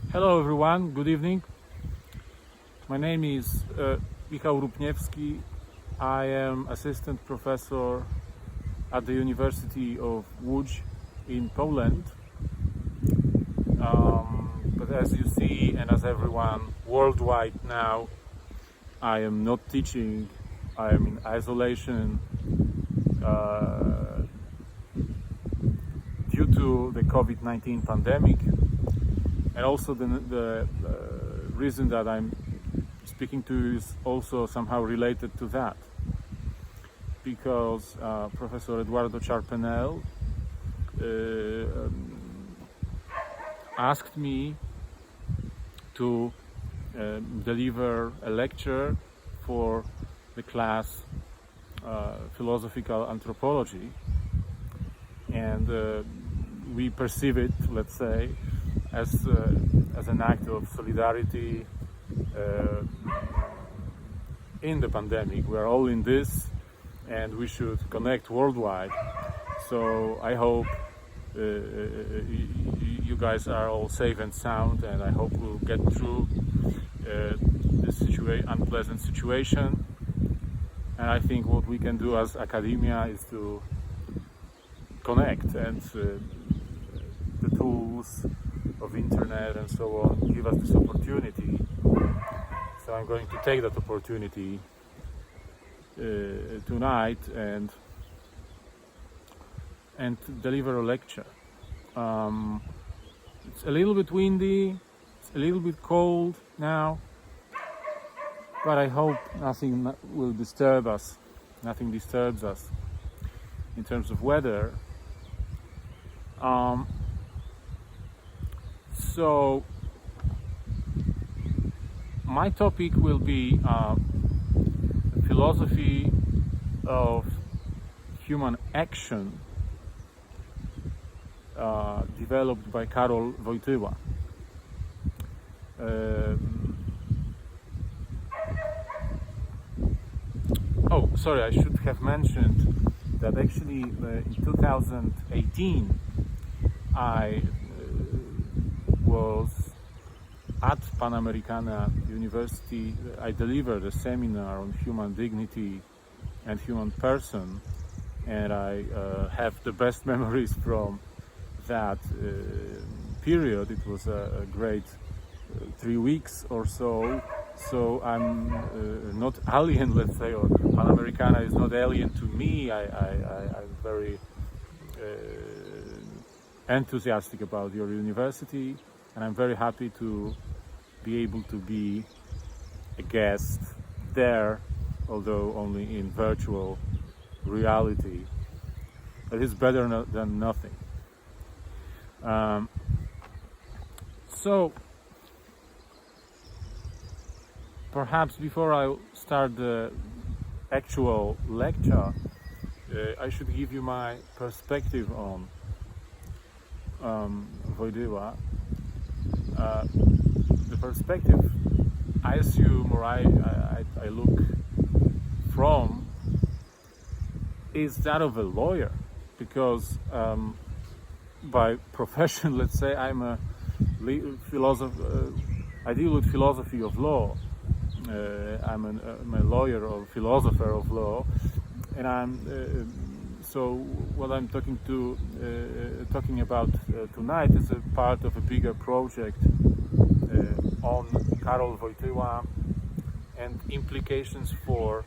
Hello everyone, good evening. My name is Michał Rupniewski. I am assistant professor at the University of Łódź in Poland. But as you see, and as everyone worldwide now, I am not teaching. I am in isolation due to the COVID-19 pandemic, and also the reason that I'm speaking to you is also somehow related to that, because Professor Eduardo Charpenel asked me to deliver a lecture for the class philosophical anthropology, and we perceive it, let's say, as an act of solidarity in the pandemic. We are all in this, and we should connect worldwide. So I hope you guys are all safe and sound, and I hope we'll get through this unpleasant situation. And I think what we can do as academia is to connect, and the tools of internet and so on give us this opportunity. So I'm going to take that opportunity tonight and deliver a lecture. It's a little bit windy, it's a little bit cold now, but I hope nothing will disturb us. Nothing disturbs us in terms of weather. So my topic will be philosophy of human action, developed by Karol Wojtyla. Oh, sorry, I should have mentioned that actually in 2018 I was at Panamericana University. I delivered a seminar on human dignity and human person, and I have the best memories from that period. It was a great 3 weeks or so. So I'm not alien, let's say, or Panamericana is not alien to me. I'm very enthusiastic about your university, and I'm very happy to be able to be a guest there, although only in virtual reality. But it's better than nothing. So perhaps before I start the actual lecture, I should give you my perspective on Wojtyla. The perspective I assume, or I look from, is that of a lawyer, because by profession, let's say, I'm a philosopher. I deal with philosophy of law. I'm a lawyer or philosopher of law, and so what I'm talking about tonight is a part of a bigger project on Karol Wojtyla and implications for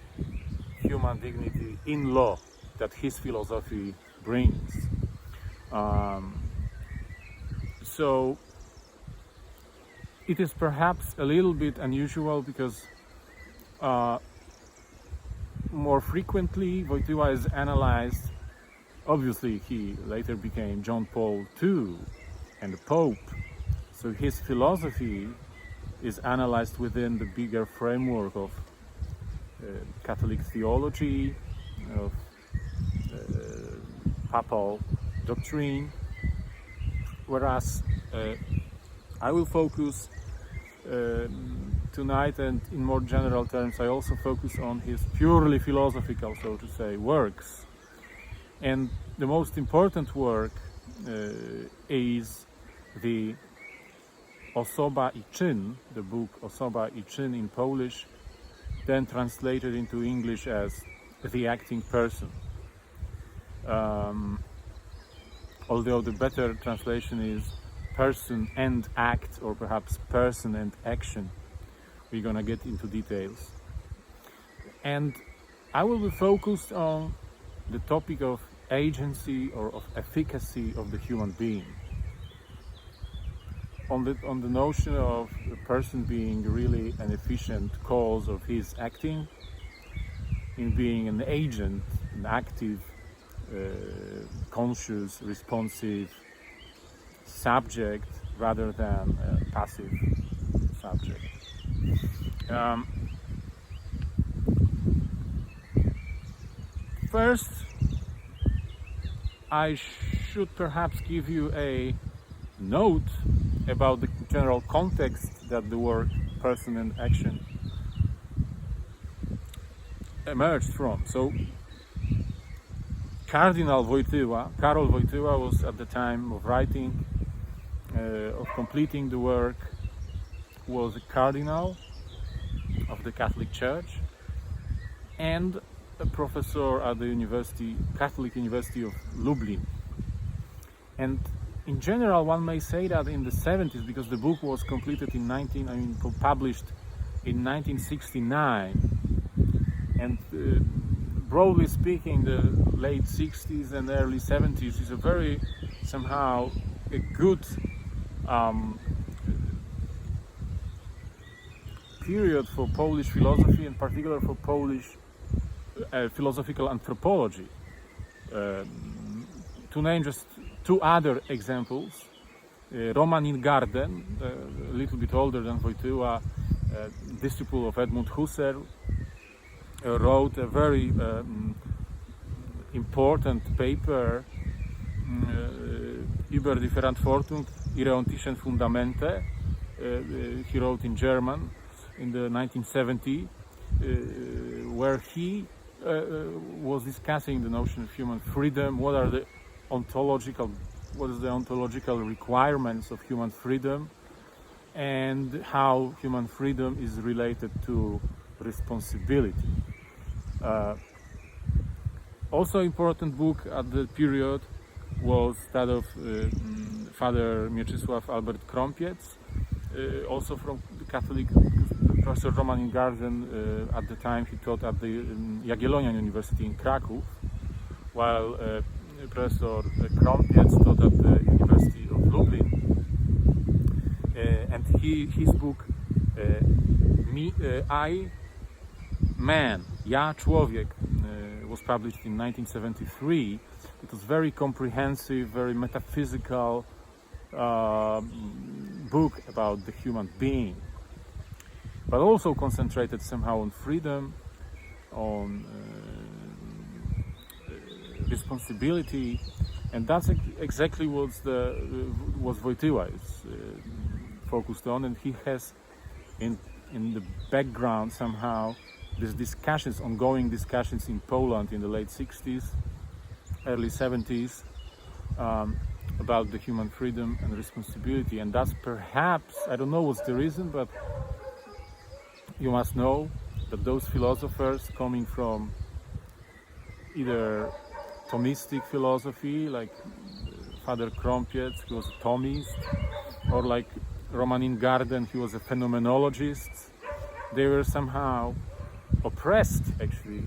human dignity in law that his philosophy brings. So it is perhaps a little bit unusual, because more frequently Wojtyla is analyzed. Obviously, he later became John Paul II and the Pope, so his philosophy is analyzed within the bigger framework of Catholic theology, of papal doctrine, whereas I will focus tonight, and in more general terms I also focus on his purely philosophical, so to say, works. And the most important work is the Osoba i czyn, the book Osoba i czyn in Polish, then translated into English as The Acting Person. Although the better translation is Person and Act, or perhaps Person and Action. We're gonna get into details. And I will be focused on the topic of agency or of efficacy of the human being. On the notion of a person being really an efficient cause of his acting, in being an agent, an active, conscious, responsive subject rather than a passive subject. First, I should perhaps give you a note about the general context that the work Person and Action emerged from. So, Karol Wojtyla was at the time of writing, of completing the work, was a cardinal of the Catholic Church and a professor at the Catholic University of Lublin. And in general, one may say that in the 70s, because the book was completed published in 1969, and broadly speaking, the late 60s and early 70s is a very, somehow, a good period for Polish philosophy, in particular for Polish philosophical anthropology. To name just two other examples, Roman Ingarden, a little bit older than Wojtyla, disciple of Edmund Husserl, wrote a very important paper, über die Verantwortung ihrer ontischen Fundamente. He wrote in German in the 1970s, where he was discussing the notion of human freedom. What is the ontological requirements of human freedom, and how human freedom is related to responsibility. Also important book at the period was that of Father Mieczysław Albert Krąpiec, also from the Catholic. Professor Roman Ingarden, at the time he taught at the Jagiellonian University in Kraków, while Professor Krąpiec taught at the University of Lublin. And his book, Man, Ja, Człowiek, was published in 1973. It was very comprehensive, very metaphysical book about the human being, but also concentrated somehow on freedom, on responsibility, and that's exactly what Wojtyla is focused on, and he has in the background somehow these ongoing discussions in Poland in the late 60s, early 70s, about the human freedom and responsibility. And that's perhaps, I don't know what's the reason, but you must know that those philosophers coming from either Thomistic philosophy, like Father Krąpiec, who was a Thomist, or like Roman Ingarden, he was a phenomenologist, they were somehow oppressed, actually,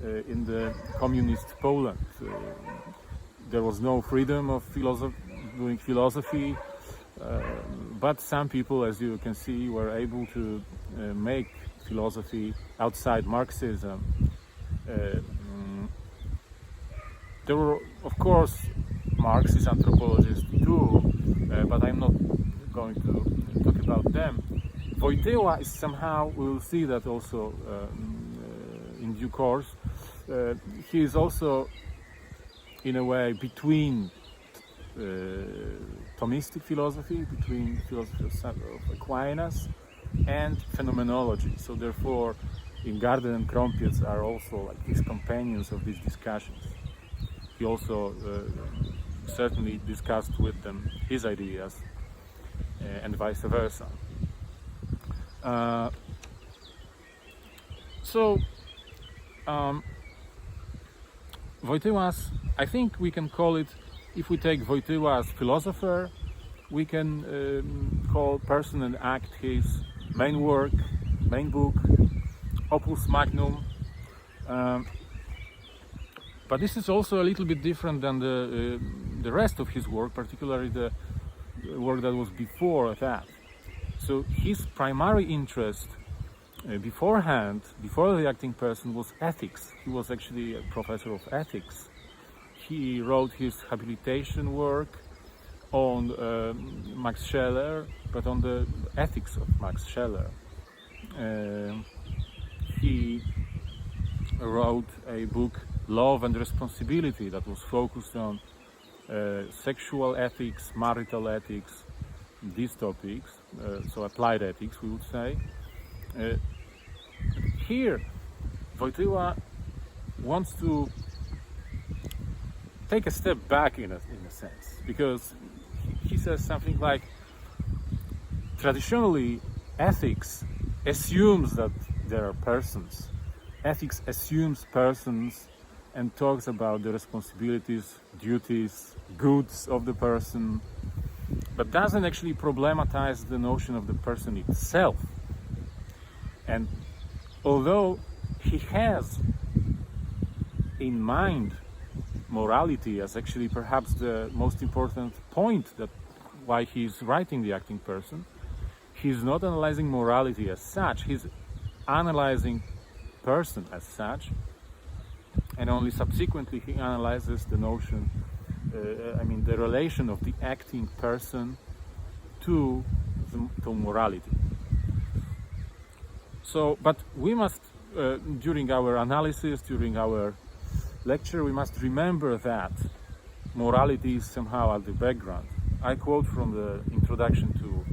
in the communist Poland. There was no freedom of doing philosophy, but some people, as you can see, were able to make philosophy outside Marxism. There were, of course, Marxist anthropologists too, but I'm not going to talk about them. Wojtyla is somehow, we will see that also in due course, he is also in a way between Thomistic philosophy, between philosophy of Aquinas and phenomenology. So therefore, Ingarden and Krąpiec are also like his companions of these discussions. He also certainly discussed with them his ideas. and vice versa. Wojtyła's, I think we can call it, if we take Wojtyła as philosopher, we can call Person and Act his main work, main book, opus magnum. But this is also a little bit different than the rest of his work, particularly the work that was before that. So his primary interest beforehand, before the acting person, was ethics. He was actually a professor of ethics. He wrote his habilitation work on Max Scheler, but on the ethics of Max Scheler. He wrote a book, Love and Responsibility, that was focused on sexual ethics, marital ethics, these topics, so applied ethics, we would say. Here, Wojtyła wants to take a step back in a sense, because he says something like, traditionally, ethics assumes that there are persons. Ethics assumes persons and talks about the responsibilities, duties, goods of the person, but doesn't actually problematize the notion of the person itself. And although he has in mind morality as actually perhaps the most important point that why he's writing the acting person, he's not analyzing morality as such, he's analyzing person as such, and only subsequently he analyzes the notion, the relation of the acting person to morality. So, but we must, during our analysis, during our lecture, we must remember that morality is somehow at the background. I quote from the introduction to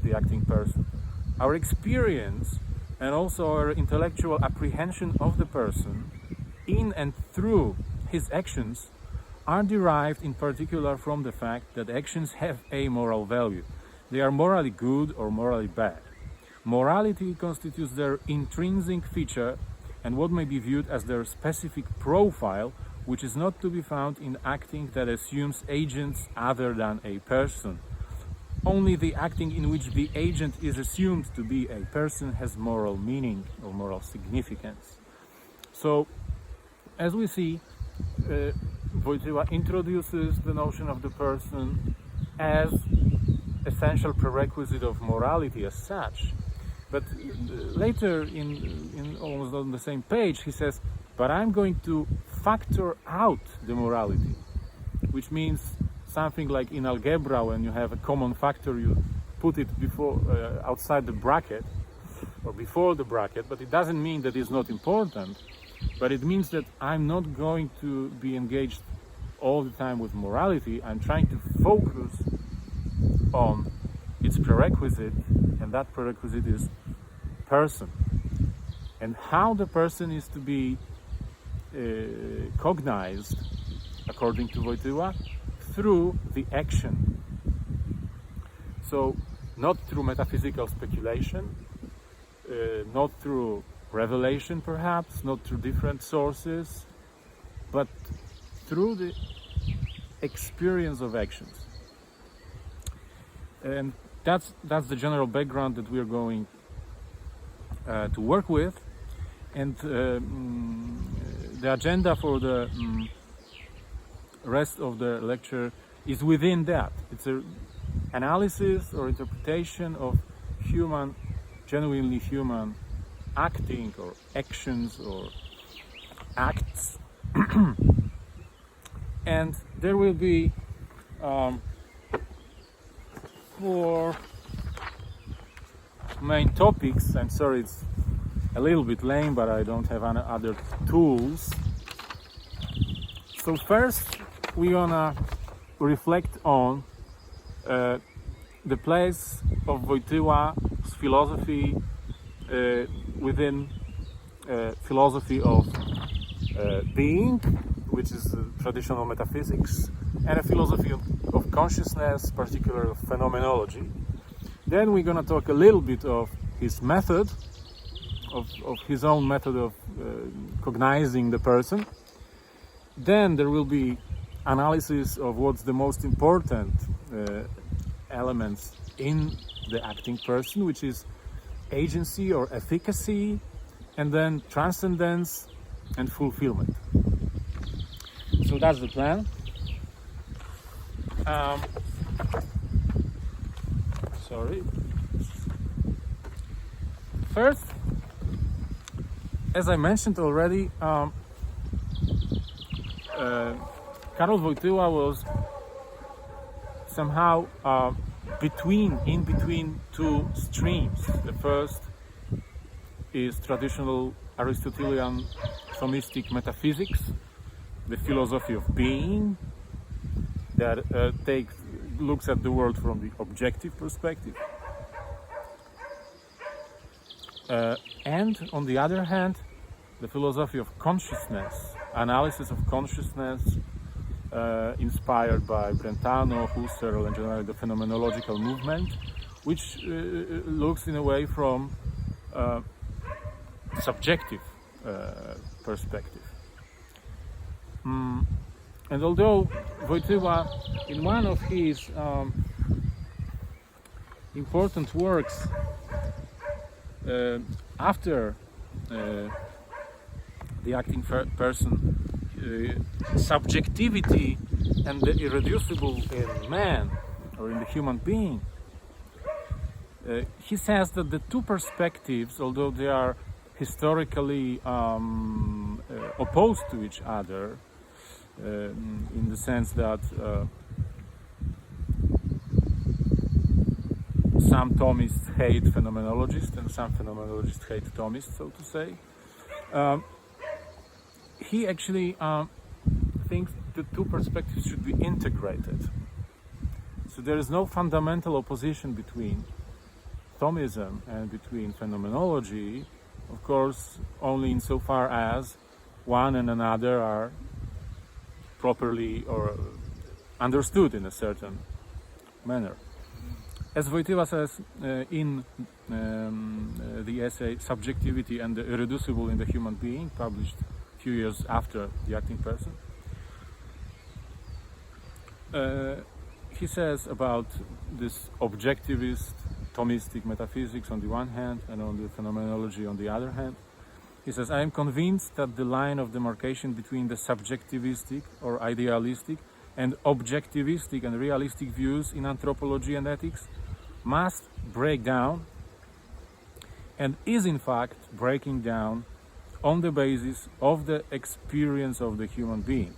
the acting person. Our experience and also our intellectual apprehension of the person in and through his actions are derived in particular from the fact that actions have a moral value. They are morally good or morally bad. Morality constitutes their intrinsic feature and what may be viewed as their specific profile, which is not to be found in acting that assumes agents other than a person. Only the acting in which the agent is assumed to be a person has moral meaning or moral significance. So, as we see, Wojtyła introduces the notion of the person as essential prerequisite of morality as such. But later, in almost on the same page, he says, but I'm going to factor out the morality, which means something like in algebra, when you have a common factor, you put it before, outside the bracket, or before the bracket, but it doesn't mean that it's not important, but it means that I'm not going to be engaged all the time with morality. I'm trying to focus on its prerequisite, and that prerequisite is person, and how the person is to be cognized, according to Wojtyła, through the action. So, not through metaphysical speculation, not through revelation perhaps, not through different sources, but through the experience of actions. And that's the general background that we're going to work with, and the agenda for the rest of the lecture is within that. It's an analysis or interpretation of human, genuinely human acting or actions or acts. And there will be 4 main topics. I'm sorry, it's a little bit lame, but I don't have any other tools. So first, we're gonna reflect on the place of Wojtyła's philosophy within philosophy of being, which is traditional metaphysics, and a philosophy of consciousness, particularly of phenomenology. Then we're going to talk a little bit of his method, of his own method of cognizing the person. Then there will be analysis of what's the most important elements in the acting person, which is agency or efficacy, and then transcendence and fulfillment. So that's the plan. Sorry. First, as I mentioned already, Karol Wojtyla was somehow in between two streams. The first is traditional Aristotelian Thomistic metaphysics, the philosophy of being, that looks at the world from the objective perspective. And on the other hand, the philosophy of consciousness, analysis of consciousness, inspired by Brentano, Husserl, and generally the phenomenological movement, which looks in a way from subjective perspective. And although Wojtyla, in one of his important works after the acting person, subjectivity and the irreducible in man or in the human being, he says that the two perspectives, although they are historically opposed to each other, in the sense that some Thomists hate phenomenologists and some phenomenologists hate Thomists, so to say. He actually thinks the two perspectives should be integrated. So there is no fundamental opposition between Thomism and between phenomenology, of course, only insofar as one and another are properly or understood in a certain manner. As Wojtyla says in the essay Subjectivity and the Irreducible in the Human Being, published a few years after the acting person, he says about this objectivist Thomistic metaphysics on the one hand and on the phenomenology on the other hand. He says, I am convinced that the line of demarcation between the subjectivistic or idealistic and objectivistic and realistic views in anthropology and ethics must break down, and is in fact breaking down, on the basis of the experience of the human being.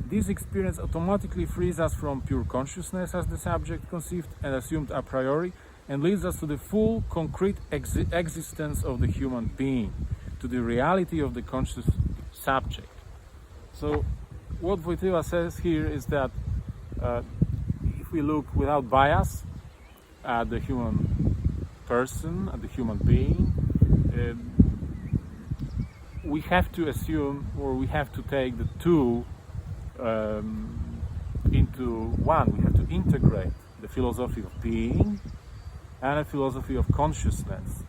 This experience automatically frees us from pure consciousness as the subject conceived and assumed a priori, and leads us to the full concrete existence of the human being, to the reality of the conscious subject. So what Wojtyla says here is that if we look without bias at the human person, at the human being, we have to assume, or we have to take the two into one. We have to integrate the philosophy of being and a philosophy of consciousness.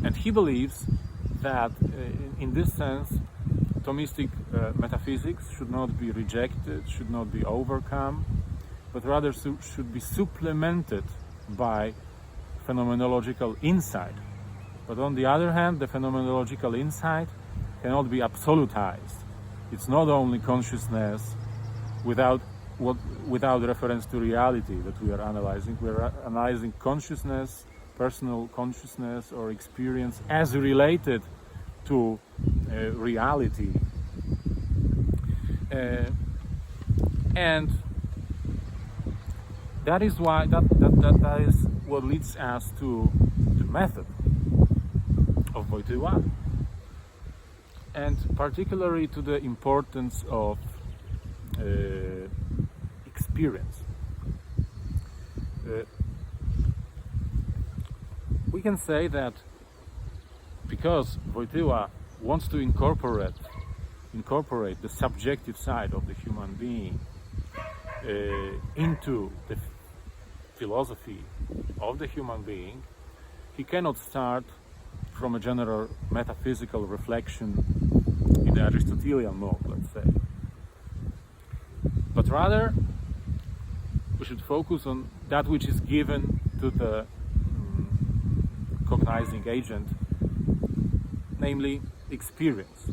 And he believes that in this sense, Thomistic metaphysics should not be rejected, should not be overcome, but rather should be supplemented by phenomenological insight. But on the other hand, the phenomenological insight cannot be absolutized. It's not only consciousness without reference to reality that we are analyzing. We are analyzing consciousness, personal consciousness or experience as related to reality. And that is why that is what leads us to the method of Wojtyla, and particularly to the importance of experience. We can say that because Wojtyla wants to incorporate incorporate the subjective side of the human being into the philosophy of the human being, he cannot start from a general metaphysical reflection in the Aristotelian mode, let's say. But rather, we should focus on that which is given to the cognizing agent, namely experience.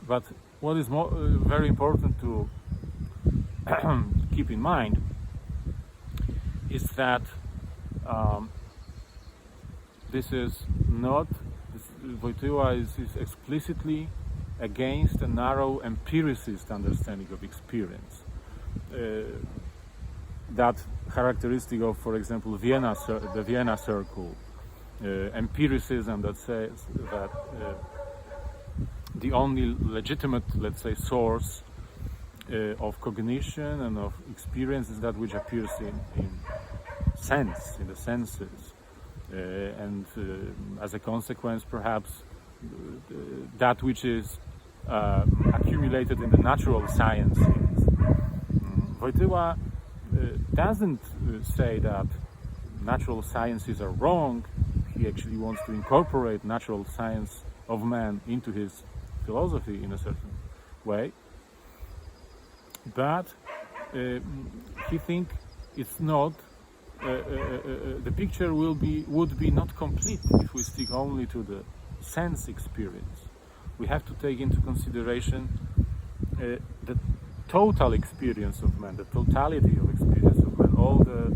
But what is very important to keep in mind is that Wojtyla is explicitly against a narrow empiricist understanding of experience. That characteristic of, for example, the Vienna Circle, empiricism that says that the only legitimate, let's say, source of cognition and of experience is that which appears in the senses, and as a consequence, perhaps that which is accumulated in the natural sciences. Wojtyla doesn't say that natural sciences are wrong. He actually wants to incorporate natural science of man into his philosophy in a certain way, but he thinks it's not. The picture would be not complete if we stick only to the sense experience. We have to take into consideration the total experience of man, the totality of experience of man, all the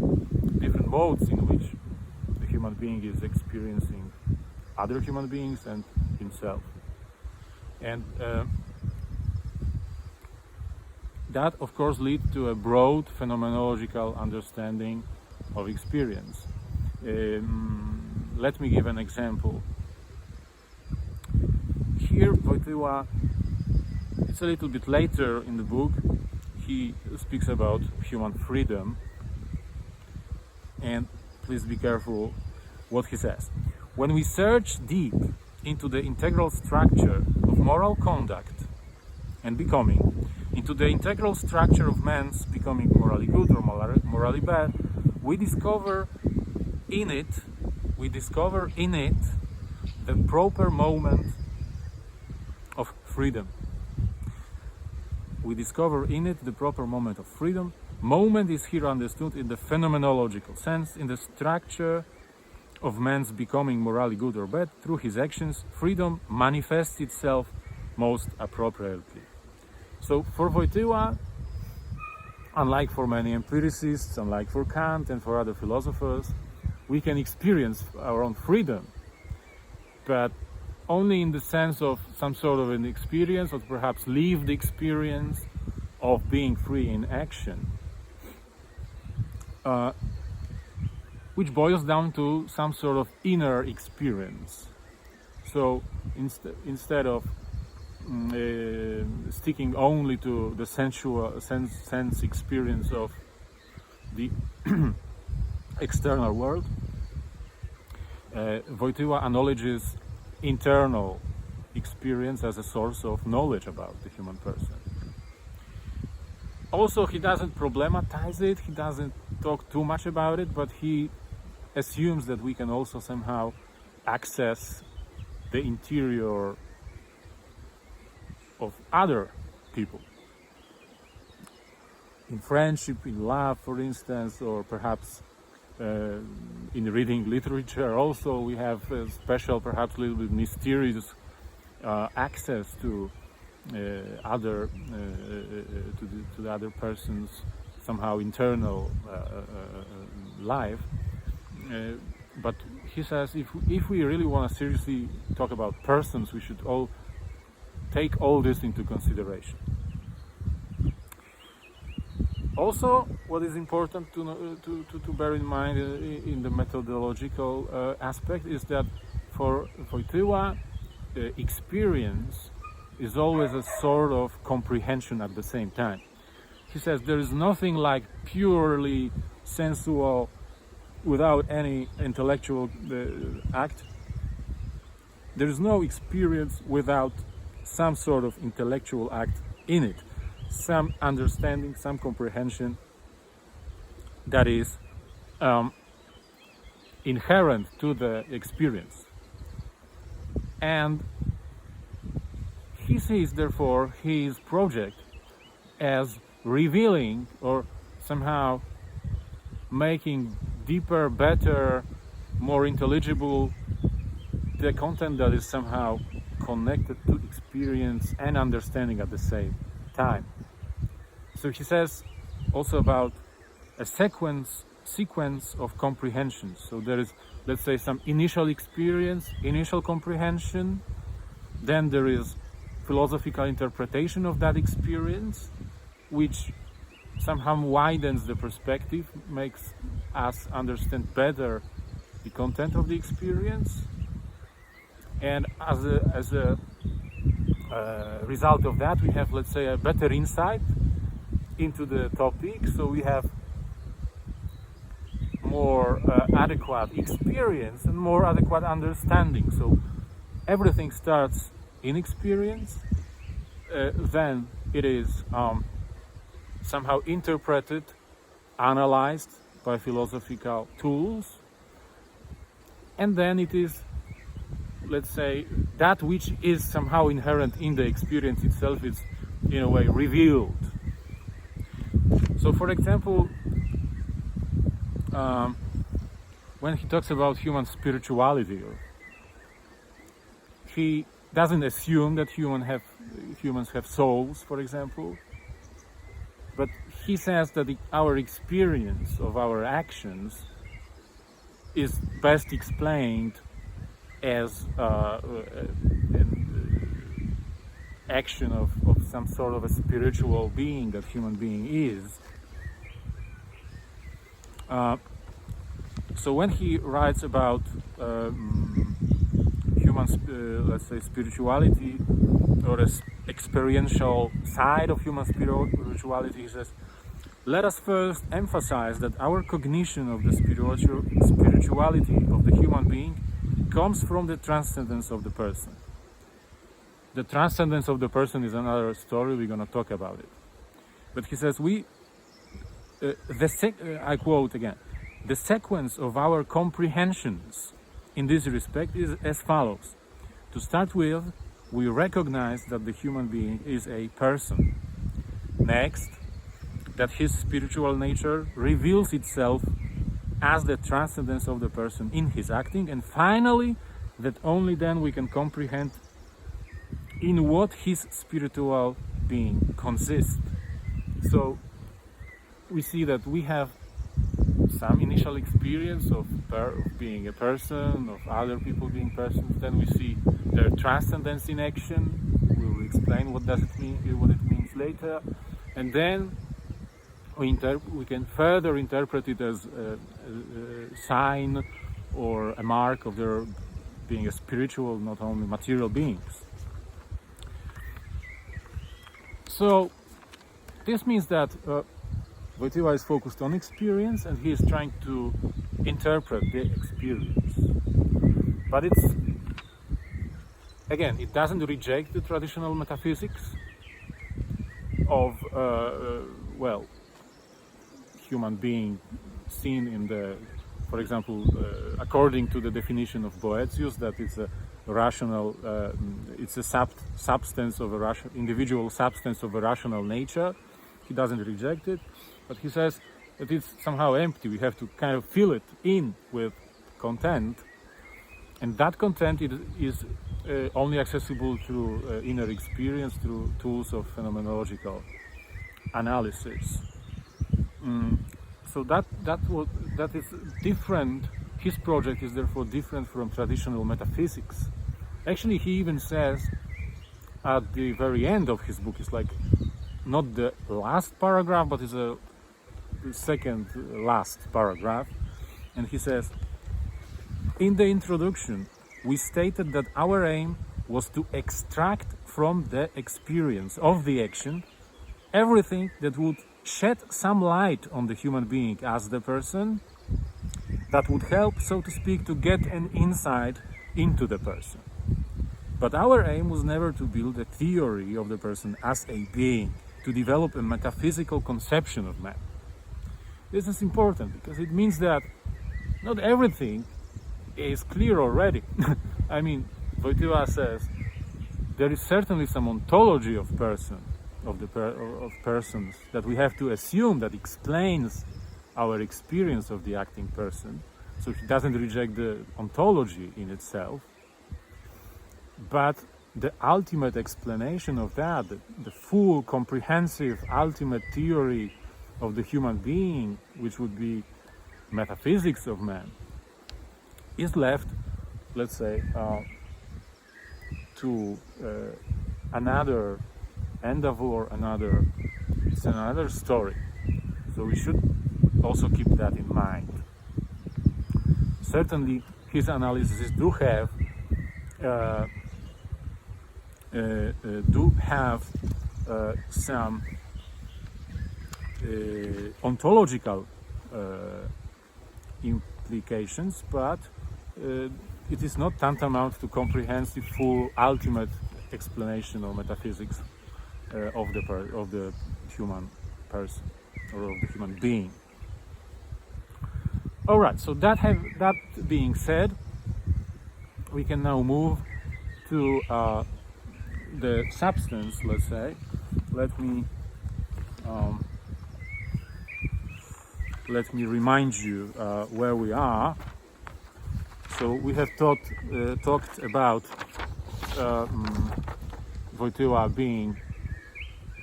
different modes in which the human being is experiencing other human beings and himself. And that, of course, leads to a broad phenomenological understanding of experience. Let me give an example. Here, Wojtyla, it's a little bit later in the book, he speaks about human freedom, and please be careful what he says. When we search deep into the integral structure of moral conduct and becoming, into the integral structure of man's becoming morally good or morally bad, we discover in it the proper moment of freedom. We discover in it the proper moment of freedom. Moment is here understood in the phenomenological sense, in the structure of man's becoming morally good or bad. Through his actions, freedom manifests itself most appropriately. So for Wojtyla, unlike for many empiricists, unlike for Kant and for other philosophers, we can experience our own freedom, but only in the sense of some sort of an experience, or perhaps lived experience of being free in action, which boils down to some sort of inner experience. So instead of sticking only to the sensual sense experience of the external world, Wojtyla acknowledges internal experience as a source of knowledge about the human person. Also, he doesn't problematize it, he doesn't talk too much about it, but he assumes that we can also somehow access the interior of other people. In friendship, in love, for instance, or perhaps in reading literature also, we have a special, perhaps a little bit mysterious access to other to the other person's somehow internal life. But he says if we really want to seriously talk about persons, we should all take all this into consideration. Also, what is important to bear in mind in the methodological aspect is that for Wojtyla, experience is always a sort of comprehension at the same time. He says there is nothing like purely sensual without any intellectual act. There is no experience without some sort of intellectual act in it, some understanding, some comprehension that is inherent to the experience. And he sees, therefore, his project as revealing or somehow making deeper, better, more intelligible the content that is somehow connected to experience and understanding at the same time. So he says also about a sequence of comprehension. So there is, let's say, some initial experience, initial comprehension, then there is philosophical interpretation of that experience, which somehow widens the perspective, makes us understand better the content of the experience, and as a result of that, we have, let's say, a better insight into the topic. So we have more adequate experience and more adequate understanding. So everything starts in experience, then it is somehow interpreted, analyzed by philosophical tools, and then it is, let's say, that which is somehow inherent in the experience itself is in a way revealed. So for example, when he talks about human spirituality, he doesn't assume that humans have souls, for example, but he says that our experience of our actions is best explained as an action of some sort of a spiritual being that human being is. So when he writes about human, let's say, spirituality or an experiential side of human spirituality, he says, let us first emphasize that our cognition of the spirituality of the human being comes from the transcendence of the person. The transcendence of the person is another story, we're going to talk about it. But he says, I quote again, the sequence of our comprehensions in this respect is as follows. To start with, we recognize that the human being is a person. Next, that his spiritual nature reveals itself as the transcendence of the person in his acting, and finally, that only then we can comprehend in what his spiritual being consists. So we see that we have some initial experience of being a person, of other people being persons. Then we see their transcendence in action. We will explain what it means later, and then we can further interpret it as a sign or a mark of their being a spiritual, not only material beings. So this means that Wojtyla is focused on experience and he is trying to interpret the experience. But it doesn't reject the traditional metaphysics of, human being seen in the, for example, according to the definition of Boethius, that it's a rational, it's a substance of a individual substance of a rational nature. He doesn't reject it, but he says that it's somehow empty. We have to kind of fill it in with content, and that content is only accessible through inner experience, through tools of phenomenological analysis. So that is different. His project is therefore different from traditional metaphysics. Actually, he even says at the very end of his book, it's like not the last paragraph, but it's the second last paragraph, and he says, in the introduction, we stated that our aim was to extract from the experience of the action everything that would shed some light on the human being as the person, that would help, so to speak, to get an insight into the person. But our aim was never to build a theory of the person as a being, to develop a metaphysical conception of man. This is important because it means that not everything is clear already. I mean, Wojtyla says there is certainly some ontology of persons that we have to assume that explains our experience of the acting person. So he doesn't reject the ontology in itself, but the ultimate explanation of that, the full, comprehensive, ultimate theory of the human being, which would be metaphysics of man, is left, let's say, to another endeavor, it's another story. So we should also keep that in mind. Certainly, his analyses do have some ontological implications, but it is not tantamount to comprehensive, full, ultimate explanation or metaphysics of the human person or of the human being. All right. So that being said, we can now move to the substance. Let's say. Let me remind you where we are. So we have talked about Wojtyla being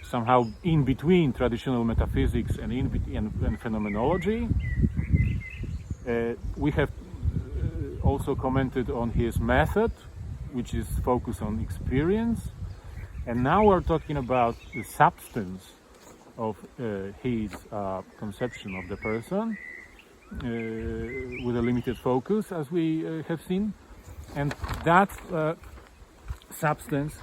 somehow in between traditional metaphysics and phenomenology. We have also commented on his method, which is focused on experience. And now we're talking about the substance of his conception of the person, with a limited focus, as we have seen. And that substance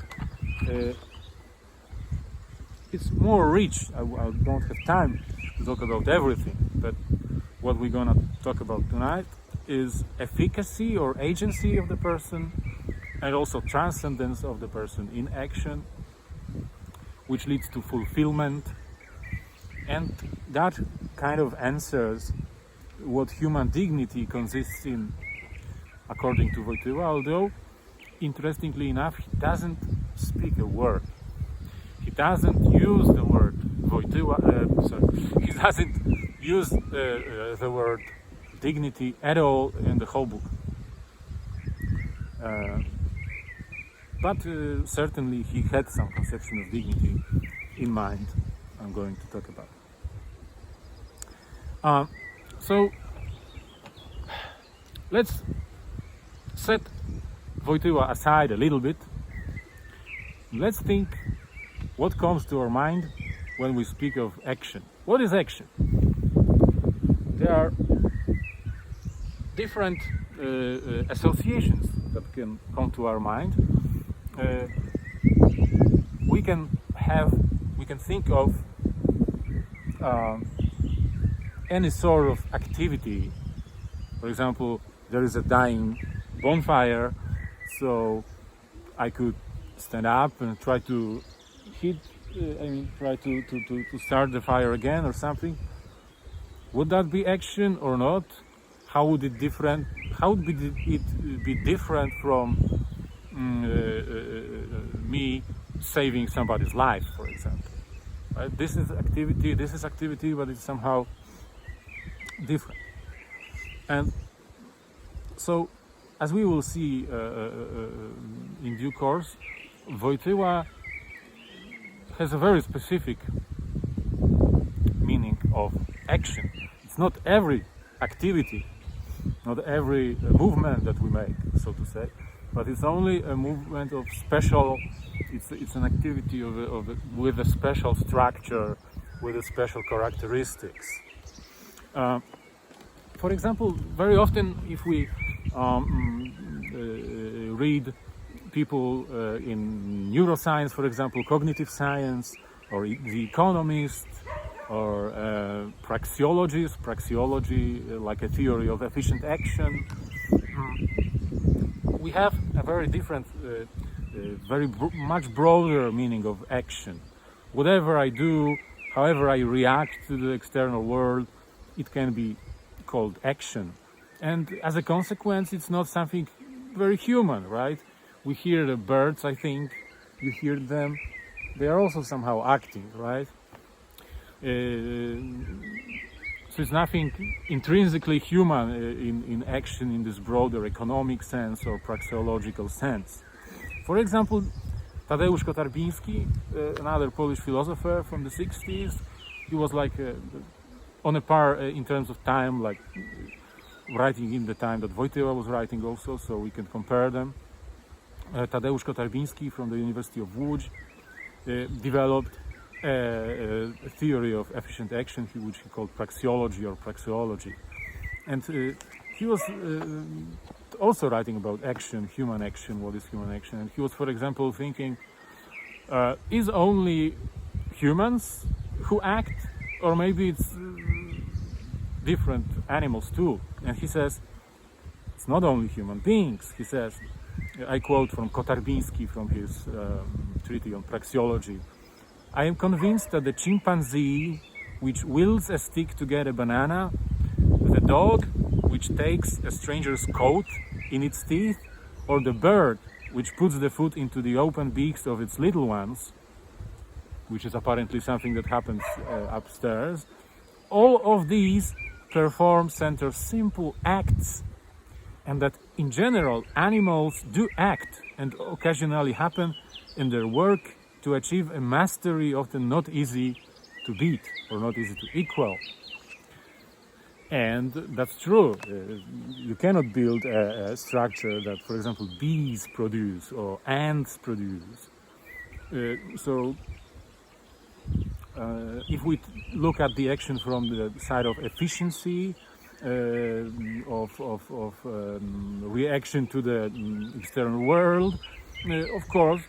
is more rich. I don't have time to talk about everything, but what we're gonna talk about tonight is efficacy or agency of the person, and also transcendence of the person in action, which leads to fulfillment. And that kind of answers what human dignity consists in, according to Wojtyla, although, interestingly enough, he doesn't speak a word. He doesn't use the word he doesn't use the word dignity at all in the whole book. But certainly he had some conception of dignity in mind. I'm going to talk about. So let's set Wojtyla aside a little bit. Let's think what comes to our mind when we speak of action. What is action? There are different associations that can come to our mind. We can think of any sort of activity. For example, there is a dying bonfire, so I could stand up and try to start the fire again or something. Would that be action or not? How would it be different from me saving somebody's life, for example? Right? This is activity, but it's somehow different. And so, as we will see in due course, Wojtyla has a very specific meaning of action. It's not every activity, not every movement that we make, so to say, but it's only a movement of special. It's an activity with a special structure, with a special characteristics. For example, very often, if we read people in neuroscience, for example, cognitive science, or The Economist, or praxeology, like a theory of efficient action, we have a very different much broader meaning of action. Whatever I do, however I react to the external world, it can be called action. And as a consequence, it's not something very human, right? We hear the birds, I think, you hear them, they are also somehow acting, right? So it's nothing intrinsically human in action in this broader economic sense or praxeological sense. For example, Tadeusz Kotarbiński, another Polish philosopher from the 60s, he was like on a par in terms of time, like writing in the time that Wojtyla was writing also, so we can compare them. Tadeusz Kotarbiński from the University of Lodz developed a theory of efficient action, which he called praxeology or praxeology. And he was also writing about action, human action, what is human action. And he was, for example, thinking, is only humans who act, or maybe it's different animals too? And he says, it's not only human beings. He says, I quote from Kotarbiński from his treatise on praxeology, I am convinced that the chimpanzee which wills a stick to get a banana, the dog which takes a stranger's coat in its teeth, or the bird which puts the foot into the open beaks of its little ones, which is apparently something that happens upstairs, all of these perform center simple acts, and that in general animals do act and occasionally happen in their work to achieve a mastery often not easy to beat or not easy to equal. And that's true. You cannot build a structure that, for example, bees produce or ants produce. So if we look at the action from the side of efficiency, of reaction to the external world, of course,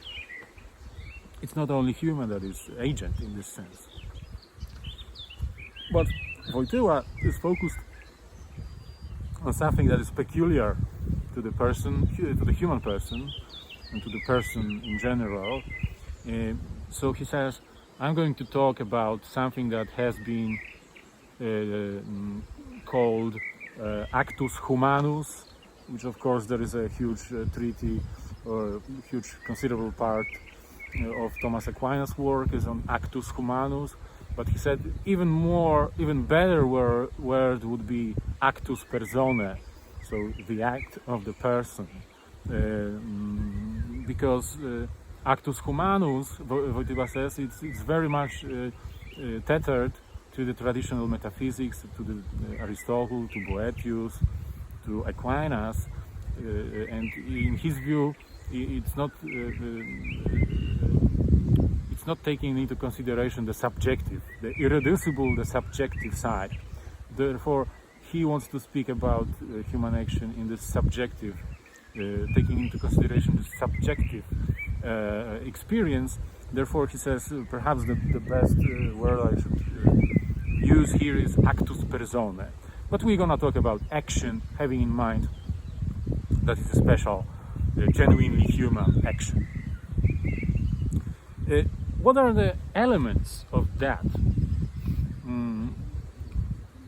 it's not only human that is agent in this sense. But Wojtyla is focused on something that is peculiar to the person, to the human person, and to the person in general. So he says, I'm going to talk about something that has been called actus humanus, which of course there is a huge treaty or huge considerable part of Thomas Aquinas' work is on actus humanus, but he said even better word would be actus personae, so the act of the person, because actus humanus, Wojtyla says, it's very much tethered to the traditional metaphysics, to the Aristotle, to Boethius, to Aquinas, and in his view, it's not taking into consideration the subjective, the irreducible, the subjective side. Therefore, he wants to speak about human action in the subjective, taking into consideration the subjective experience. Therefore, he says perhaps the best word I should use here is actus personae. But we're going to talk about action, having in mind that it's a special, genuinely human action. What are the elements of that?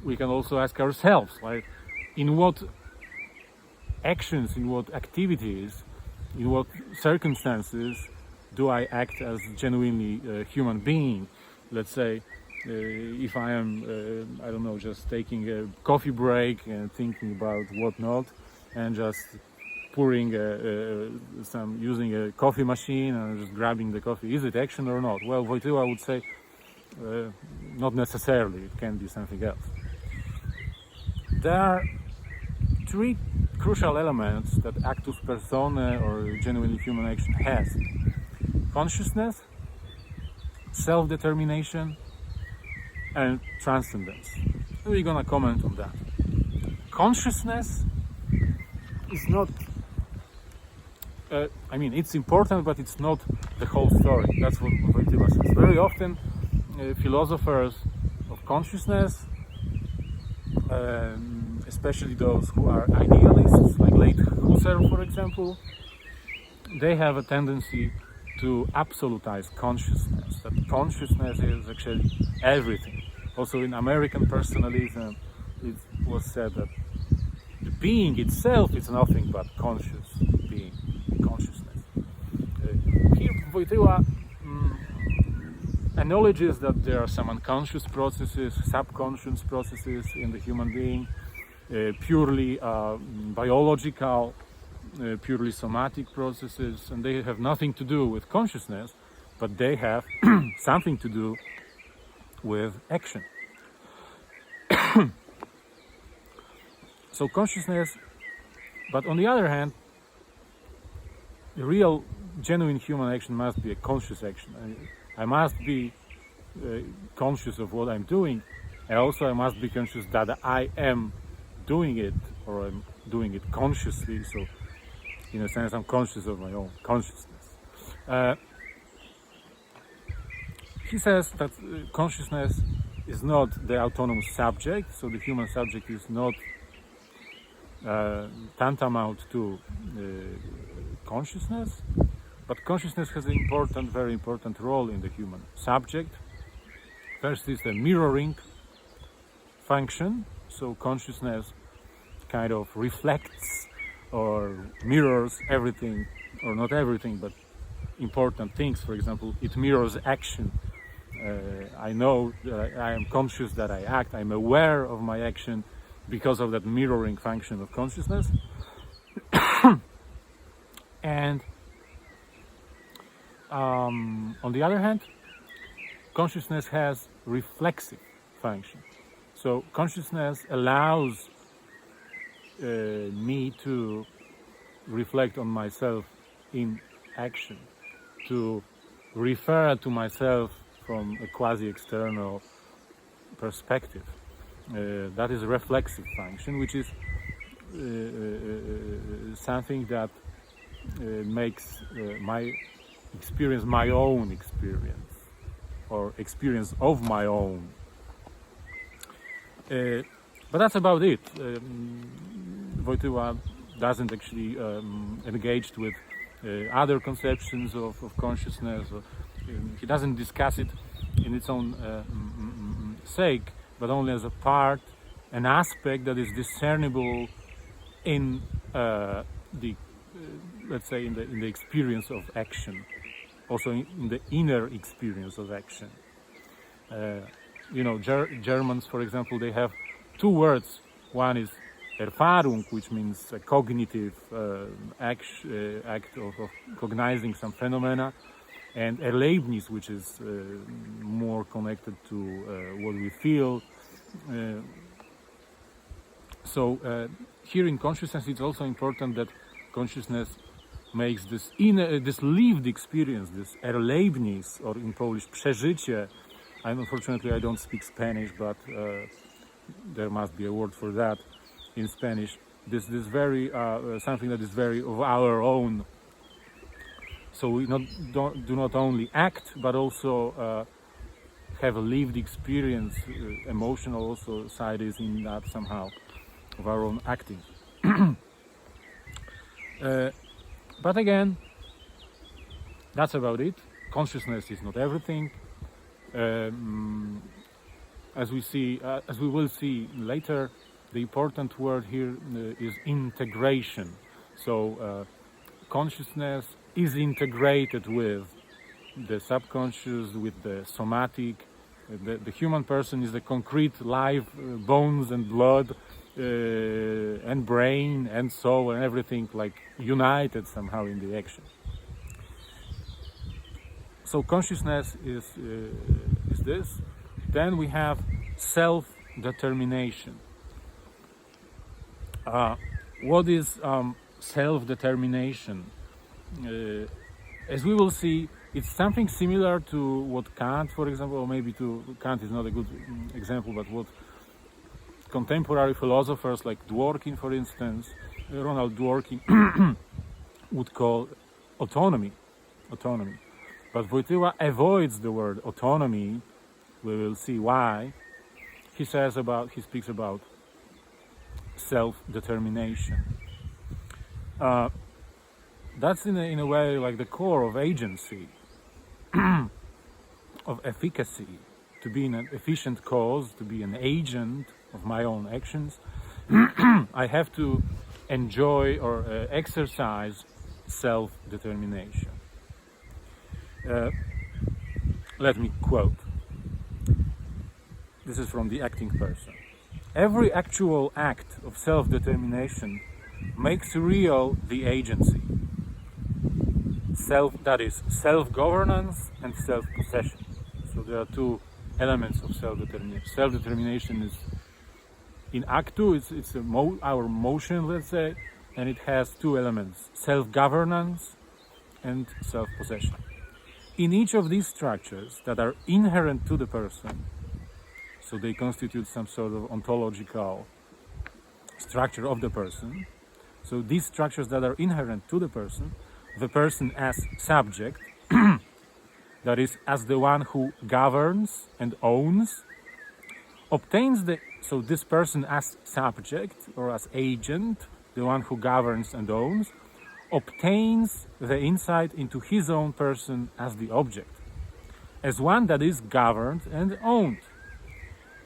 We can also ask ourselves, like, in what actions, in what activities, in what circumstances do I act as genuinely a human being? Let's say, if I am, I don't know, just taking a coffee break and thinking about whatnot, and just pouring using a coffee machine and just grabbing the coffee. Is it action or not? Well, Wojtyla would say not necessarily. It can be something else. There are three crucial elements that actus personae or genuinely human action has: consciousness, self-determination, and transcendence. We're gonna comment on that. Consciousness is not, it's important, but it's not the whole story. That's what Wojtyla says. Very often, philosophers of consciousness, especially those who are idealists, like late Husserl, for example, they have a tendency to absolutize consciousness, that consciousness is actually everything. Also in American personalism, it was said that the being itself is nothing but conscious being, consciousness. Here Wojtyla acknowledges that there are some unconscious processes, subconscious processes in the human being, purely biological, purely somatic processes, and they have nothing to do with consciousness, but they have something to do with action. So consciousness, but on the other hand, the real, genuine human action must be a conscious action. I must be conscious of what I'm doing, and also I must be conscious that I am doing it, or I'm doing it consciously. So in a sense, I'm conscious of my own consciousness. He says that consciousness is not the autonomous subject, so the human subject is not tantamount to consciousness, but consciousness has an important, very important role in the human subject. First is the mirroring function, so consciousness kind of reflects or mirrors everything, or not everything, but important things. For example, it mirrors action. I know that I am conscious that I act, I'm aware of my action because of that mirroring function of consciousness. And on the other hand, consciousness has reflexive function. So consciousness allows me to reflect on myself in action, to refer to myself from a quasi-external perspective. That is a reflexive function, which is something that makes my experience my own experience, or experience of my own. But that's about it. Wojtyla doesn't actually engage with other conceptions of consciousness. He doesn't discuss it in its own sake, but only as a part, an aspect that is discernible in the, let's say, in the experience of action, also in the inner experience of action. You know, Germans, for example, they have two words. One is Erfahrung, which means a cognitive act of cognizing some phenomena, and Erlebnis, which is more connected to what we feel. So here in consciousness, it's also important that consciousness makes this this lived experience, this Erlebnis, or in Polish przeżycie. Unfortunately, I don't speak Spanish, but there must be a word for that in Spanish. This very something that is very of our own. So we do not only act, but also have a lived experience. Emotional also side is in that somehow of our own acting. But again, that's about it. Consciousness is not everything. As we will see later, the important word here is integration. So consciousness is integrated with the subconscious, with the somatic. The human person is the concrete, live bones and blood and brain and soul and everything, like united somehow in the action. So consciousness is this. Then we have self-determination. What is self-determination? As we will see, it's something similar to what Kant, for example, or maybe Kant is not a good example, but what contemporary philosophers like Dworkin, for instance, Ronald Dworkin, would call autonomy. But Wojtyla avoids the word autonomy. We will see why. He speaks about self-determination. that's in a way like the core of agency, of efficacy, to be an efficient cause, to be an agent of my own actions. I have to enjoy or exercise self-determination. Let me quote. This is from the acting person. Every actual act of self-determination makes real the agency. That is self-governance and self-possession. So there are two elements of self-determination. Self-determination is in Act 2, it's our motion, let's say, and it has two elements, self-governance and self-possession. In each of these structures that are inherent to the person, so they constitute some sort of ontological structure of the person, so these structures that are inherent to the person as subject, that is, as the one who governs and owns, so this person as subject or as agent, the one who governs and owns, obtains the insight into his own person as the object, as one that is governed and owned.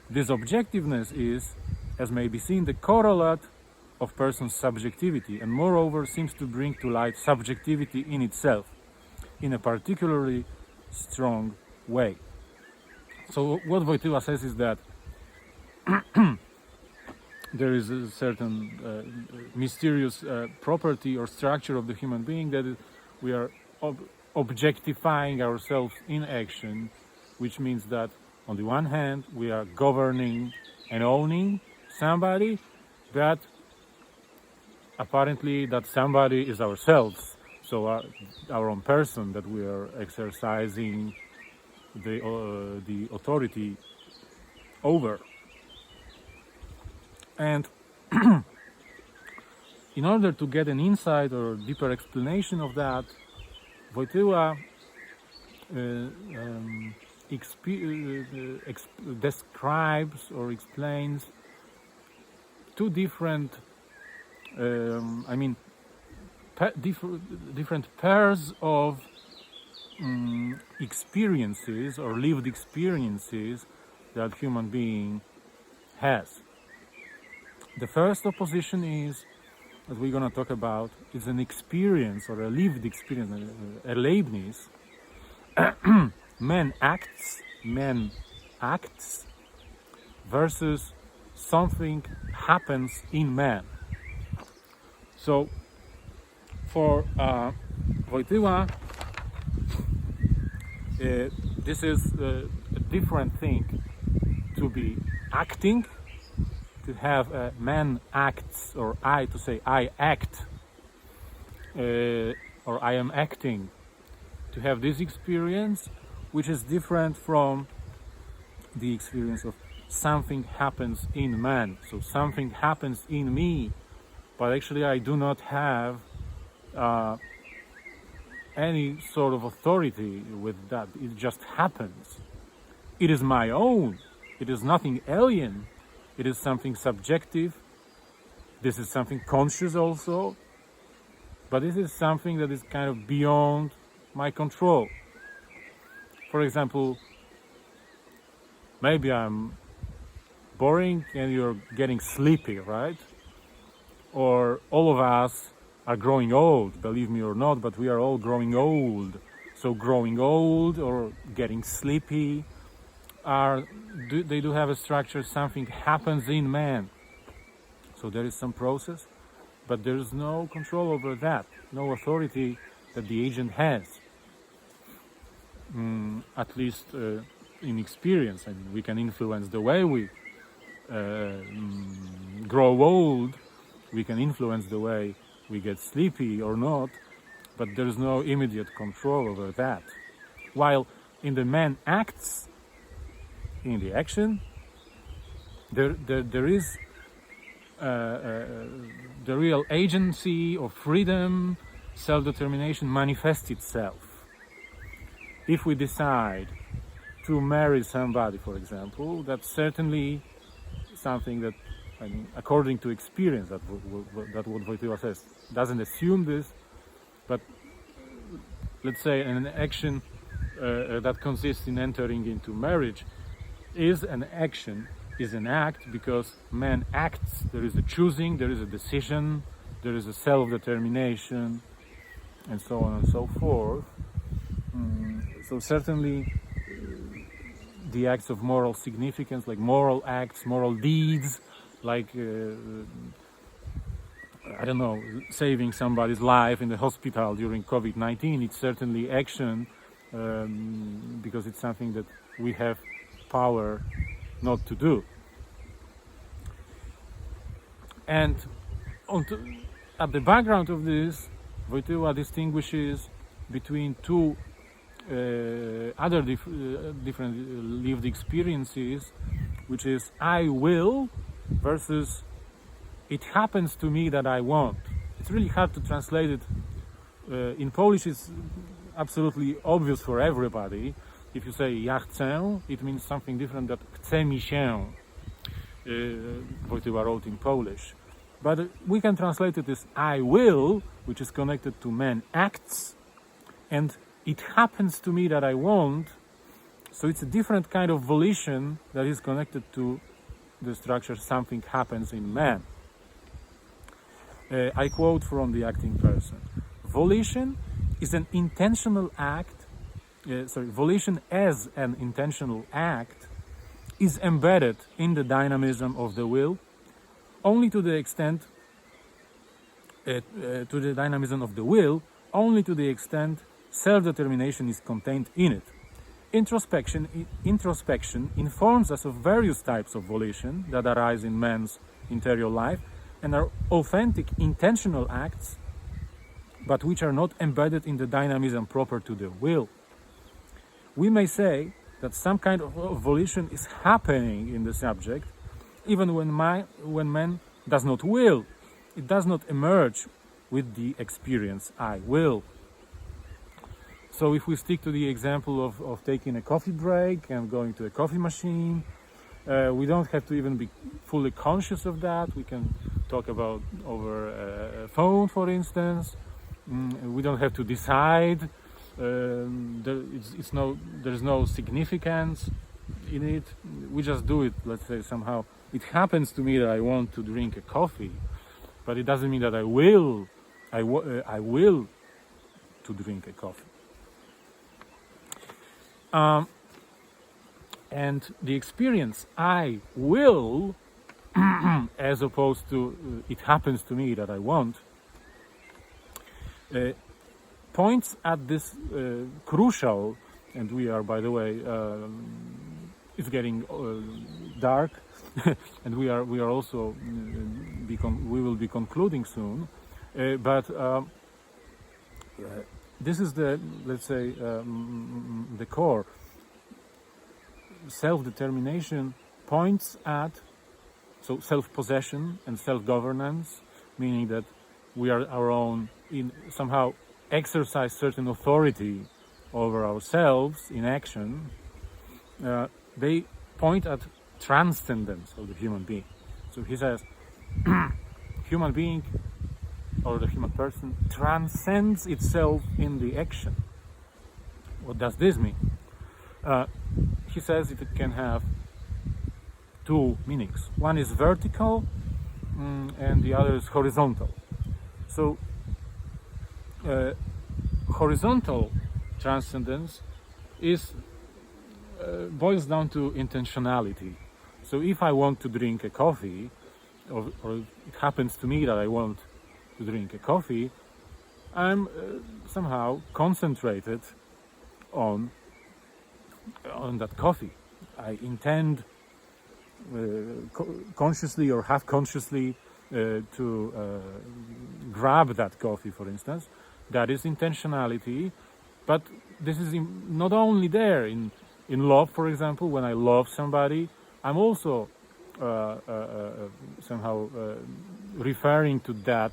This objectiveness is, as may be seen, the correlate of person's subjectivity, and moreover seems to bring to light subjectivity in itself in a particularly strong way. So what Wojtyla says is that there is a certain mysterious property or structure of the human being that we are objectifying ourselves in action, which means that on the one hand we are governing and owning somebody, but apparently that somebody is ourselves, so our own person that we are exercising the authority over. And in order to get an insight or deeper explanation of that, Wojtyla describes or explains two different, different pairs of experiences or lived experiences that human being has. The first opposition is, as we're going to talk about, is an experience or a lived experience, a Erlebnis. Man acts versus something happens in man. So for Wojtyla, this is a different thing to be acting, to have a man acts, or to say I act, or I am acting, to have this experience, which is different from the experience of something happens in man. So something happens in me, but actually I do not have any sort of authority with that. It just happens. It is my own. It is nothing alien. It is something subjective. This is something conscious also, but this is something that is kind of beyond my control. For example, maybe I'm boring and you're getting sleepy, right? Or all of us are growing old, believe me or not, but we are all growing old. So growing old or getting sleepy they do have a structure. Something happens in man. So there is some process, but there is no control over that, no authority that the agent has. At least in experience. I mean, we can influence the way we grow old, we can influence the way we get sleepy or not, but there's no immediate control over that. While in the man acts, in the action, there is the real agency of freedom, self-determination manifests itself. If we decide to marry somebody, for example, that's certainly something that, according to experience, that what Wojtyla says, doesn't assume this, but let's say an action that consists in entering into marriage is an action, is an act, because man acts. There is a choosing, there is a decision, there is a self-determination, and so on and so forth. So certainly the acts of moral significance, like moral acts, moral deeds, like I don't know, saving somebody's life in the hospital during COVID-19, it's certainly action, because it's something that we have power not to do. And at the background of this, Wojtyla distinguishes between two other different lived experiences, which is I will versus it happens to me that I want. It's really hard to translate it. In Polish it's absolutely obvious for everybody. If you say ja chcę, it means something different than chce mi się. Wojtyła wrote in Polish. But we can translate it as I will, which is connected to man acts, and it happens to me that I want. So it's a different kind of volition that is connected to the structure something happens in man. I quote from the acting person. Volition is an intentional act, volition as an intentional act is embedded in the dynamism of the will only to the extent, self-determination is contained in it. Introspection informs us of various types of volition that arise in man's interior life and are authentic intentional acts, but which are not embedded in the dynamism proper to the will. We may say that some kind of volition is happening in the subject, even when man does not will. It does not emerge with the experience I will. So if we stick to the example of taking a coffee break and going to a coffee machine, we don't have to even be fully conscious of that. We can talk about over a phone, for instance. We don't have to decide. There's no significance in it. We just do it. Let's say somehow it happens to me that I want to drink a coffee, but it doesn't mean that I will to drink a coffee. And the experience I will, as opposed to it happens to me that I want, points at this crucial, and we are, by the way, it's getting dark, and we are also we will be concluding soon, but this is the, let's say, the core. Self-determination points at self-possession and self-governance, meaning that we are our own, somehow exercise certain authority over ourselves in action. They point at transcendence of the human being. So he says, human being or the human person transcends itself in the action. What does this mean? He says it can have two meanings. One is vertical and the other is horizontal. So horizontal transcendence boils down to intentionality. So if I want to drink a coffee, or it happens to me that I want to drink a coffee, I'm somehow concentrated on that coffee. I intend consciously or half consciously to grab that coffee, for instance. That is intentionality, but this is not only there in love, for example. When I love somebody, I'm also somehow referring to that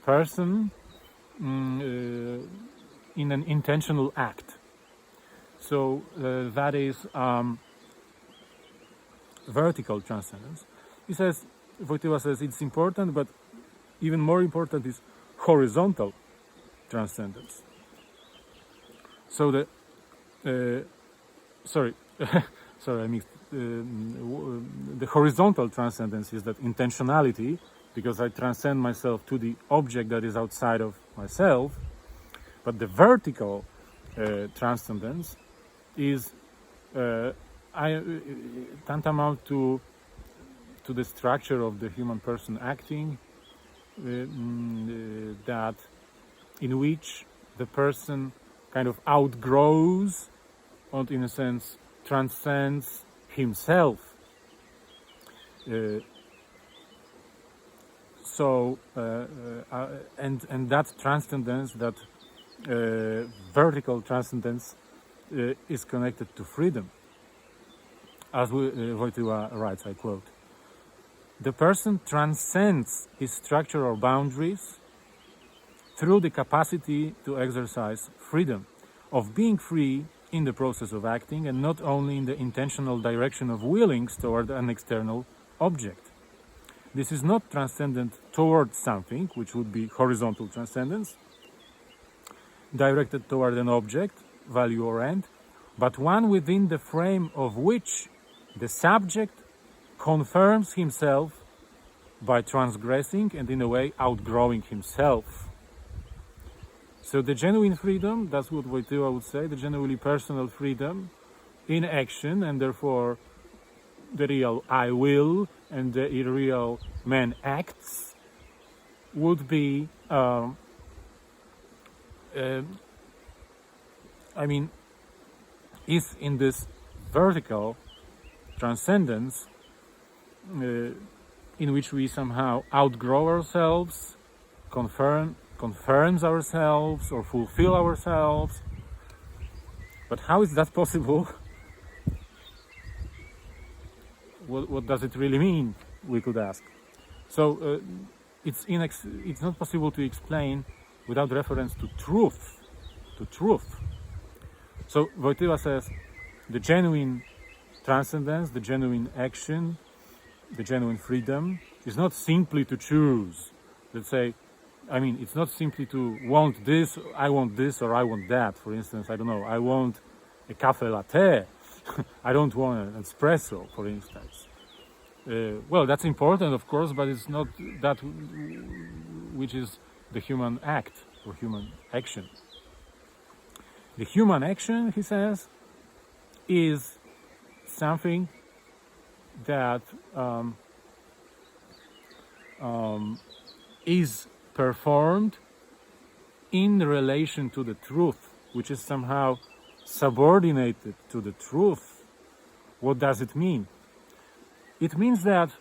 person in an intentional act. So that is vertical transcendence. Wojtyla says it's important, but even more important is horizontal transcendence. So the sorry, I mixed. The horizontal transcendence is that intentionality, because I transcend myself to the object that is outside of myself. But the vertical transcendence is tantamount to the structure of the human person acting, that in which the person kind of outgrows, or in a sense transcends himself. And that transcendence, that vertical transcendence, is connected to freedom. As Wojtyla writes, I quote, "The person transcends his structural boundaries through the capacity to exercise freedom, of being free in the process of acting, and not only in the intentional direction of willings toward an external object. This is not transcendent towards something, which would be horizontal transcendence, directed toward an object, value or end, but one within the frame of which the subject confirms himself by transgressing and in a way outgrowing himself." So the genuine freedom, that's what Wojtyla would say, the genuinely personal freedom in action, and therefore the real I will and the real man acts, would be, is in this vertical transcendence, in which we somehow outgrow ourselves, confirms ourselves, or fulfill ourselves. But how is that possible? What does it really mean, we could ask. So it's not possible to explain without reference to truth. So Wojtyla says the genuine transcendence, the genuine action, the genuine freedom is not simply to choose. Let's say, it's not simply to want this, I want this, or I want that. For instance, I don't know, I want a cafe latte. I don't want an espresso, for instance. Well, that's important, of course, but it's not that which is the human act or human action. The human action, he says, is something that is performed in relation to the truth, which is somehow subordinated to the truth. What does it mean? It means that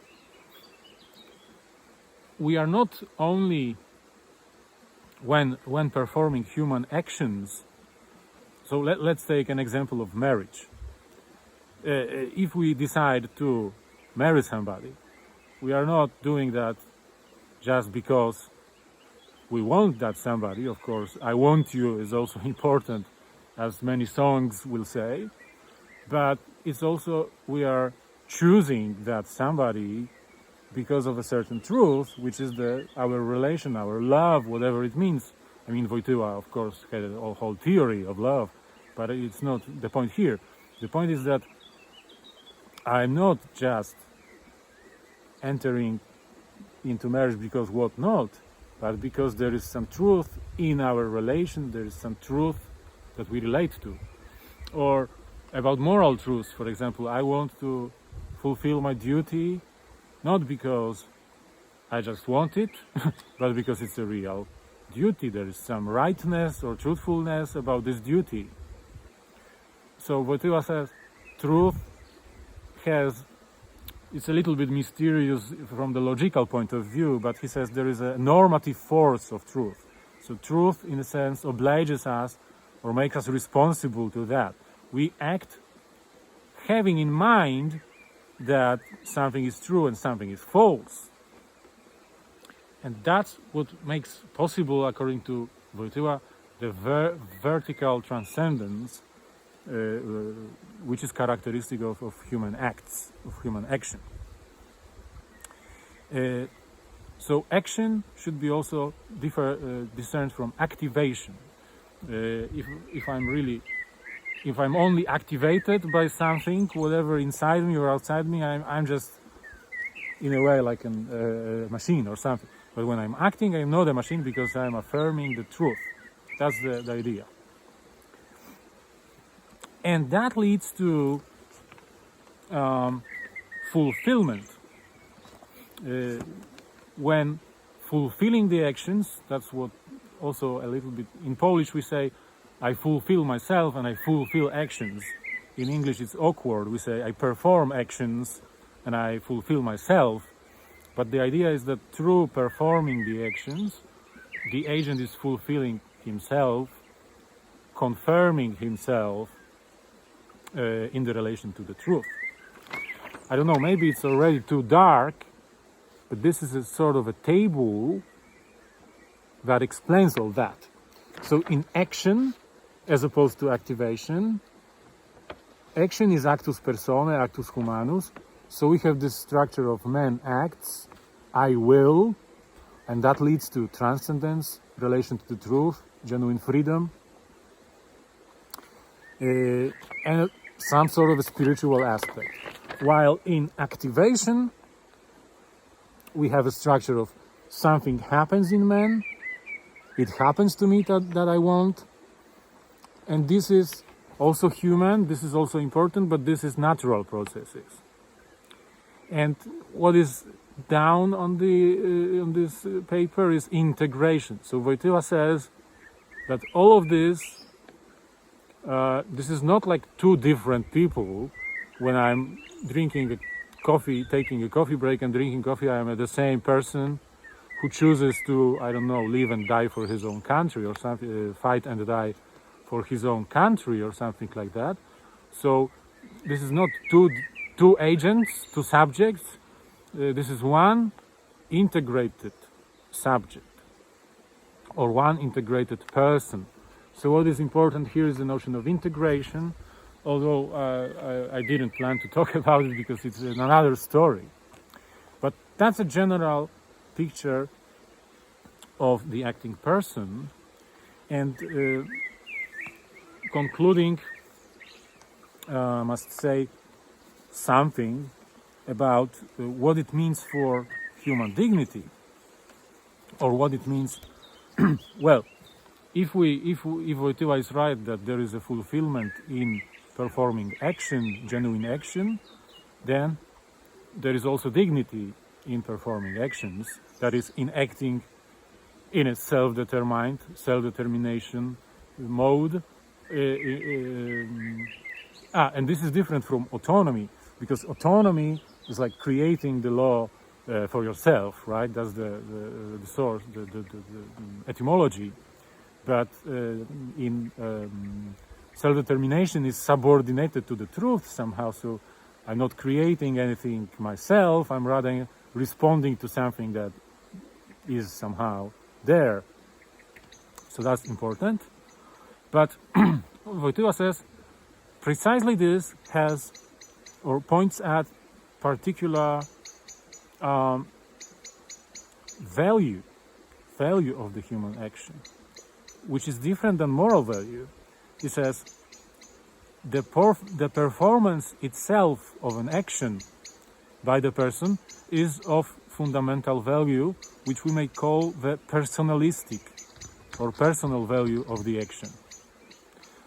we are not only, when performing human actions, so let's take an example of marriage. If we decide to marry somebody, we are not doing that just because we want that somebody. Of course, I want you is also important, as many songs will say, but it's also we are choosing that somebody because of a certain truth, which is our relation, our love, whatever it means. Wojtyla, of course, had a whole theory of love, but it's not the point here. The point is that I'm not just entering into marriage because what not, but because there is some truth in our relation, there is some truth that we relate to. Or about moral truths, for example, I want to fulfill my duty, not because I just want it, but because it's a real duty. There is some rightness or truthfulness about this duty. So Wojtyla says truth it's a little bit mysterious from the logical point of view, but he says there is a normative force of truth. So truth, in a sense, obliges us or makes us responsible to that. We act having in mind that something is true and something is false. And that's what makes possible, according to Wojtyla, the vertical transcendence, which is characteristic of human acts, of human action. So action should be also discerned from activation. If I'm only activated by something, whatever inside me or outside me, I'm just in a way like a machine or something. But when I'm acting, I'm not a machine because I'm affirming the truth. That's the idea. And that leads to fulfillment. When fulfilling the actions, that's what also a little bit in Polish we say, I fulfill myself and I fulfill actions. In English it's awkward. We say I perform actions and I fulfill myself. But the idea is that through performing the actions, the agent is fulfilling himself, confirming himself in the relation to the truth. I don't know, maybe it's already too dark, but this is a sort of a table that explains all that. So in action, as opposed to activation, action is actus personae, actus humanus. So we have this structure of man acts, I will, and that leads to transcendence, relation to the truth, genuine freedom, and some sort of a spiritual aspect. While in activation, we have a structure of something happens in man, it happens to me that I want, and this is also human, this is also important, but this is natural processes. And what is down on this paper is integration. So Wojtyla says that all of this is not like two different people. When I'm drinking a coffee, taking a coffee break and drinking coffee, I am the same person who chooses to, I don't know, live and die for his own country or something, fight and die for his own country or something like that. So this is not two agents, two subjects. This is one integrated subject or one integrated person. So what is important here is the notion of integration, although I didn't plan to talk about it because it's another story. But that's a general picture of the acting person. And concluding, I must say something about what it means for human dignity, or what it means. Well, if Wojtyla is right that there is a fulfillment in performing action, genuine action, then there is also dignity in performing actions, that is, in acting in a self-determined, self-determination mode. And this is different from autonomy, because autonomy is like creating the law for yourself, right? That's the source, the etymology. But in self-determination is subordinated to the truth somehow, so I'm not creating anything myself, I'm rather responding to something that is somehow there. So that's important. But Wojtyla says precisely this has, or points at, particular value of the human action, which is different than moral value. He says the performance itself of an action by the person is of fundamental value, which we may call the personalistic or personal value of the action.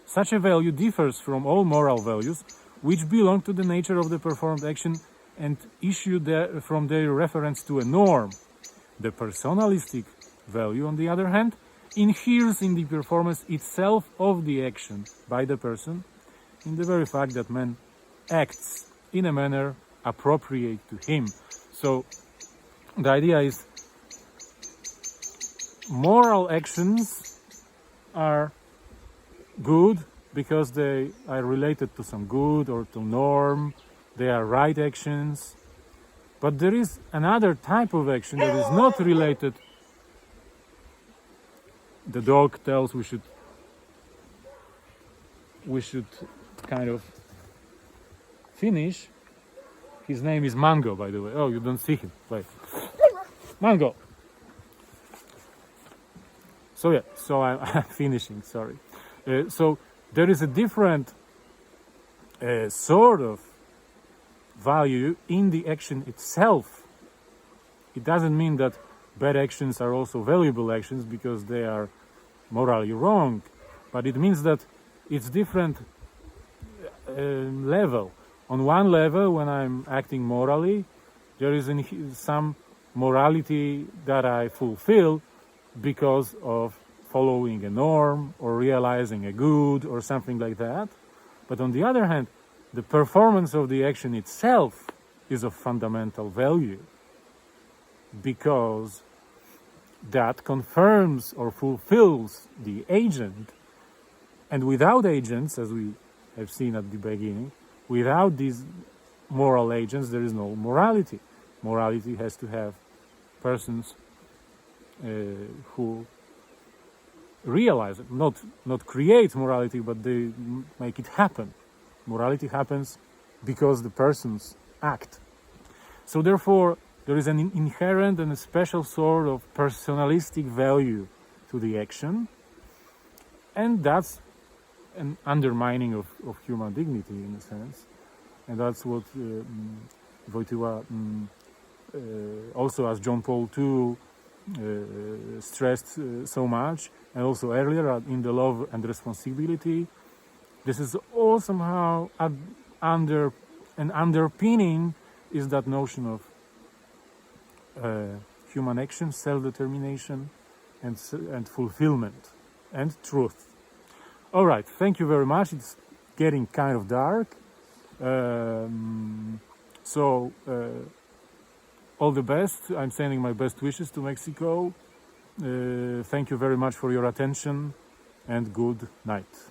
Such a value differs from all moral values, which belong to the nature of the performed action and issue from their reference to a norm. The personalistic value, on the other hand, inheres in the performance itself of the action by the person, in the very fact that man acts in a manner appropriate to him. So the idea is moral actions are good because they are related to some good or to norm, they are right actions. But there is another type of action that is not related. The dog tells we should kind of finish. His name is Mango, by the way. Oh, you don't see him. Wait. Mango. So yeah, so I'm finishing, sorry. So there is a different sort of value in the action itself. It doesn't mean that bad actions are also valuable actions because they are morally wrong, but it means that it's different level. On one level, when I'm acting morally, there is some morality that I fulfill because of following a norm or realizing a good or something like that. But on the other hand, the performance of the action itself is of fundamental value because that confirms or fulfills the agent. And without agents, as we have seen at the beginning, without these moral agents, there is no morality. Morality has to have persons who realize it, not create morality, but they make it happen. Morality happens because the persons act. So therefore, there is an inherent and a special sort of personalistic value to the action, and that's an undermining of human dignity in a sense, and that's what Wojtyla also as John Paul II stressed so much, and also earlier in the Love and Responsibility. This is all somehow under an underpinning is that notion of human action, self-determination, and fulfillment, and truth. All right, thank you very much. It's getting kind of dark. So all the best. I'm sending my best wishes to Mexico. Thank you very much for your attention, and good night.